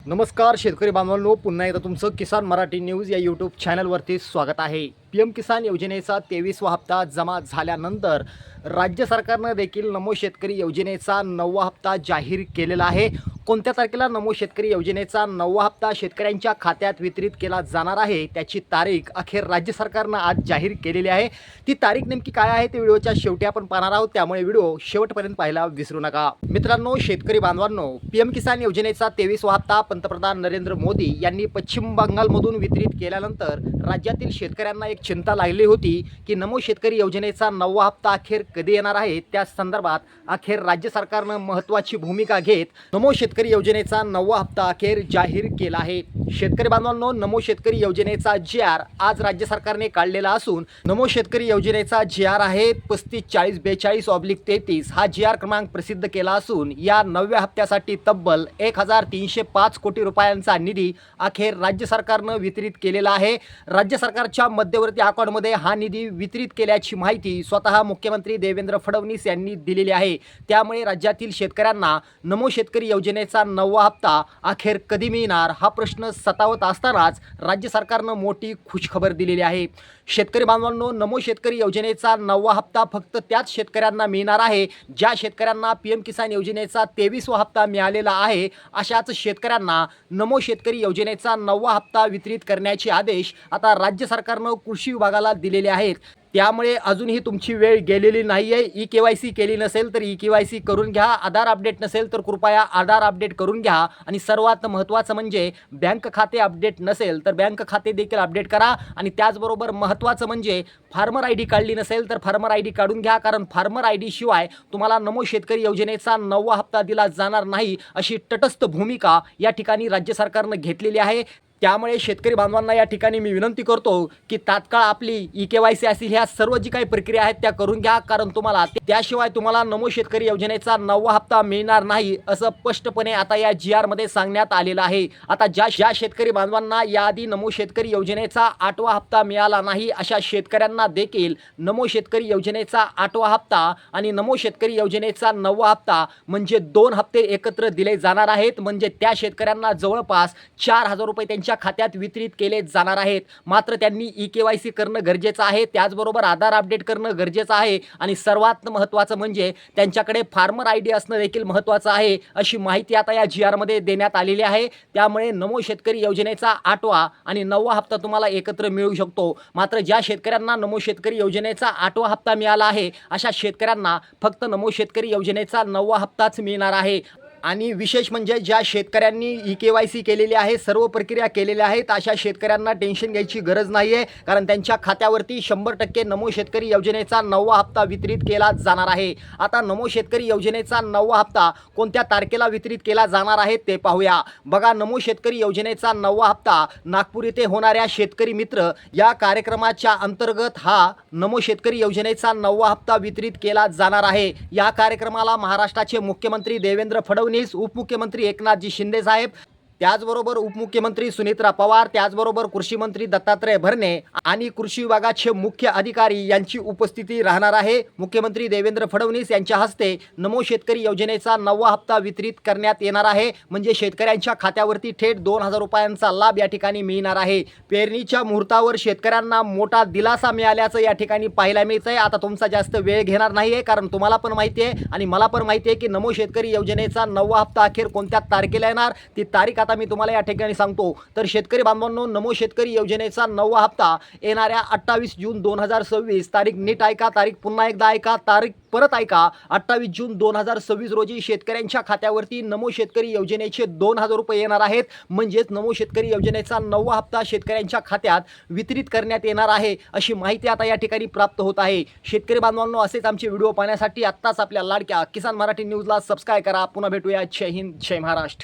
नमस्कार शेतकरी बांधवांनो, पुन्हा एकदा तुमचं किसान मराठी न्यूज या यूट्यूब चॅनलवरती स्वागत आहे। PM किसान योजनेचा 23वा हप्ता जमा झाल्यानंतर राज्य सरकारनं देखील नमो शेतकरी योजनेचा 9वा हप्ता जाहीर केलेला आहे। कोणत्या तारखेला नमो शेतकरी योजनेचा 9वा हप्ता शेतकऱ्यांच्या खात्यात वितरित केला जाणार आहे त्याची तारीख अखेर राज्य सरकारनं आज जाहीर केलेली आहे। ती तारीख नेमकी काय आहे ते व्हिडिओच्या शेवटी आपण पाहणार आहोत, त्यामुळे व्हिडिओ शेवटपर्यंत पाहायला विसरू नका। मित्रांनो, शेतकरी बांधवांनो, PM किसान योजनेचा 23वा हप्ता पंतप्रधान नरेंद्र मोदी यांनी पश्चिम बंगालमधून वितरित केल्यानंतर राज्यातील शेतकऱ्यांना एक चिंता लागली होती की नमो शेतकरी योजनेचा 9वा हप्ता अखेर कधी येणार आहे। त्या संदर्भात अखेर राज्य सरकारनं महत्त्वाची भूमिका घेत नमो शेतकरी योजनेचा 9वा हप्ता अखेर जाहीर केला आहे। शेतकरी बांधवांनो, नमो शेतकरी योजनेचा GR आज राज्य सरकारने काढलेला असून नमो शेतकरी योजनेचा GR आहे 3542/43 हा GR क्रमांक प्रसिद्ध केला असून या 9व्या हप्त्यासाठी तब्बल 1305 कोटी रुपयांचा निधी अखेर राज्य सरकारनं वितरित केलेला आहे। राज्य सरकारच्या मध्यवर्ती अकाउंटमध्ये हा निधी वितरित केल्याची माहिती स्वतः मुख्यमंत्री देवेंद्र फडणवीस यांनी दिलेली आहे। त्यामुळे राज्यातील शेतकऱ्यांना नमो शेतकरी योजनेचा 9वा हप्ता अखेर कधी मिळणार हा प्रश्न सतावत असतानाच राज्य सरकारनं मोठी खुशखबर दिलेली आहे। शेतकरी बांधवांनो, नमो शेतकरी योजनेचा 9वा हप्ता फक्त त्याच शेतकऱ्यांना मिळणार आहे ज्या शेतकऱ्यांना PM किसान योजनेचा 23वा हप्ता मिळालेला आहे। अशाच शेतकऱ्यांना नमो शेतकरी योजनेचा 9वा हप्ता वितरित करण्याचे आदेश आता राज्य सरकारनं कृषी विभागाला दिलेले आहेत। त्यामुळे अजूनही तुमची वेळ गेलेली नाही आहे। KYC केली नसेल तर KYC करून घ्या, आधार अपडेट नसेल तर कृपया आधार अपडेट करून घ्या आणि सर्वात महत्त्वाचं म्हणजे बँक खाते अपडेट नसेल तर बँक खाते देखील अपडेट करा आणि त्याचबरोबर महत्त्वाचं म्हणजे फार्मर ID काढली नसेल तर फार्मर ID काढून घ्या, कारण फार्मर ID शिवाय तुम्हाला नमो शेतकरी योजनेचा 9वा हप्ता दिला जाणार नाही अशी तटस्थ भूमिका या ठिकाणी राज्य सरकारनं घेतलेली आहे। त्यामुळे शेतकरी बांधवांना या ठिकाणी मी विनंती करतो की तात्काळ आपली KYC असेल ह्या सर्व जी काही प्रक्रिया आहेत त्या करून घ्या, कारण त्याशिवाय तुम्हाला नमो शेतकरी योजनेचा 9वा हप्ता मिळणार नाही असं स्पष्टपणे आता या GR मध्ये सांगण्यात आलेलं आहे। आता ज्या शेतकरी बांधवांना याआधी नमो शेतकरी योजनेचा 8वा हप्ता मिळाला नाही अशा शेतकऱ्यांना देखील नमो शेतकरी योजनेचा 8वा हप्ता आणि नमो शेतकरी योजनेचा 9वा हप्ता म्हणजे 2 हप्ते एकत्र दिले जाणार आहेत। म्हणजे त्या शेतकऱ्यांना जवळपास 4000 रुपये त्यांच्या खात्यात वितरित केले जाणार आहेत। मात्र त्यांनी KYC करणं गरजेचं आहे, त्याचबरोबर आधार अपडेट करणं गरजेचं आहे आणि सर्वात महत्त्वाचं म्हणजे त्यांच्याकडे फार्मर ID असणं देखील महत्त्वाचं आहे अशी माहिती आता या GR मध्ये देण्यात आलेली आहे। त्यामुळे नमो शेतकरी योजनेचा 8वा आणि 9वा हप्ता तुम्हाला एकत्र मिळू शकतो। मात्र ज्या शेतकऱ्यांना नमो शेतकरी योजनेचा 8वा हप्ता मिळाला आहे अशा शेतकऱ्यांना फक्त नमो शेतकरी योजनेचा 9वा हप्ताच मिळणार आहे। आणि विशेष म्हणजे ज्या शेतकऱ्यांनी KYC केलेली आहे, सर्व प्रक्रिया केलेल्या आहेत, अशा शेतकऱ्यांना टेन्शन घ्यायची गरज नाही आहे, कारण त्यांच्या खात्यावरती 100% नमो शेतकरी योजनेचा 9वा हप्ता वितरित केला जाणार आहे। आता नमो शेतकरी योजनेचा 9वा हप्ता कोणत्या तारखेला वितरित केला जाणार आहे ते पाहूया। बघा, नमो शेतकरी योजनेचा 9वा हप्ता नागपूर येथे होणाऱ्या शेतकरी मित्र या कार्यक्रमाच्या अंतर्गत हा नमो शेतकरी योजनेचा 9वा हप्ता वितरित केला जाणार आहे। या कार्यक्रमाला महाराष्ट्राचे मुख्यमंत्री देवेंद्र फडणवीस, उपमुख्यमंत्री एकनाथजी शिंदे साहेब, त्याचबरोबर उपमुख्यमंत्री सुनीत्रा पवार, त्याचबरोबर कृषी मंत्री दत्तात्रय भरणे आणि कृषी विभागाचे मुख्य अधिकारी यांची उपस्थिती राहणार आहे। मुख्यमंत्री देवेंद्र फडणवीस यांच्या हस्ते नमो शेतकरी योजनेचा 9वा हप्ता वितरित करण्यात येणार आहे। म्हणजे शेतकऱ्यांच्या खात्यावरती थेट 2000 रुपयांचा लाभ या ठिकाणी मिळणार आहे। पेरणीच्या मुहूर्तावर शेतकऱ्यांना मोठा दिलासा मिळाल्याचं या ठिकाणी पाहायला मिळतंय। आता तुमचा जास्त वेळ घेणार नाहीये, कारण तुम्हाला पण माहिती आहे आणि मला पण माहिती आहे की नमो शेतकरी योजनेचा 9वा हप्ता अखेर कोणत्या तारखेला येणार ती तारीख मी तुम्हाला या ठिकाणी सांगतो। तर शेतकरी बांधवांनो, नमो शेतकरी योजनेचा 9वा हप्ता येणाऱ्या 28 जून 2026 तारीख नीट ऐका, तारीख पुन्हा एकदा ऐका, तारीख परत ऐका, 28 जून 2026 रोजी शेतकऱ्यांच्या खात्यावरती नमो शेतकरी योजनेचे 2000 रुपये येणार आहेत। म्हणजेच नमो शेतकरी योजनेचा 9वा हप्ता शेतकऱ्यांच्या खात्यात वितरित करण्यात येणार आहे अशी माहिती आता या ठिकाणी प्राप्त होत आहे। शेतकरी बांधवांनो, असेच आमचे व्हिडिओ पाहण्यासाठी आत्ताच आपल्या लाडक्या किसान मराठी न्यूजला सबस्क्राइब करा। पुन्हा भेटूया। जय हिंद, जय महाराष्ट्र।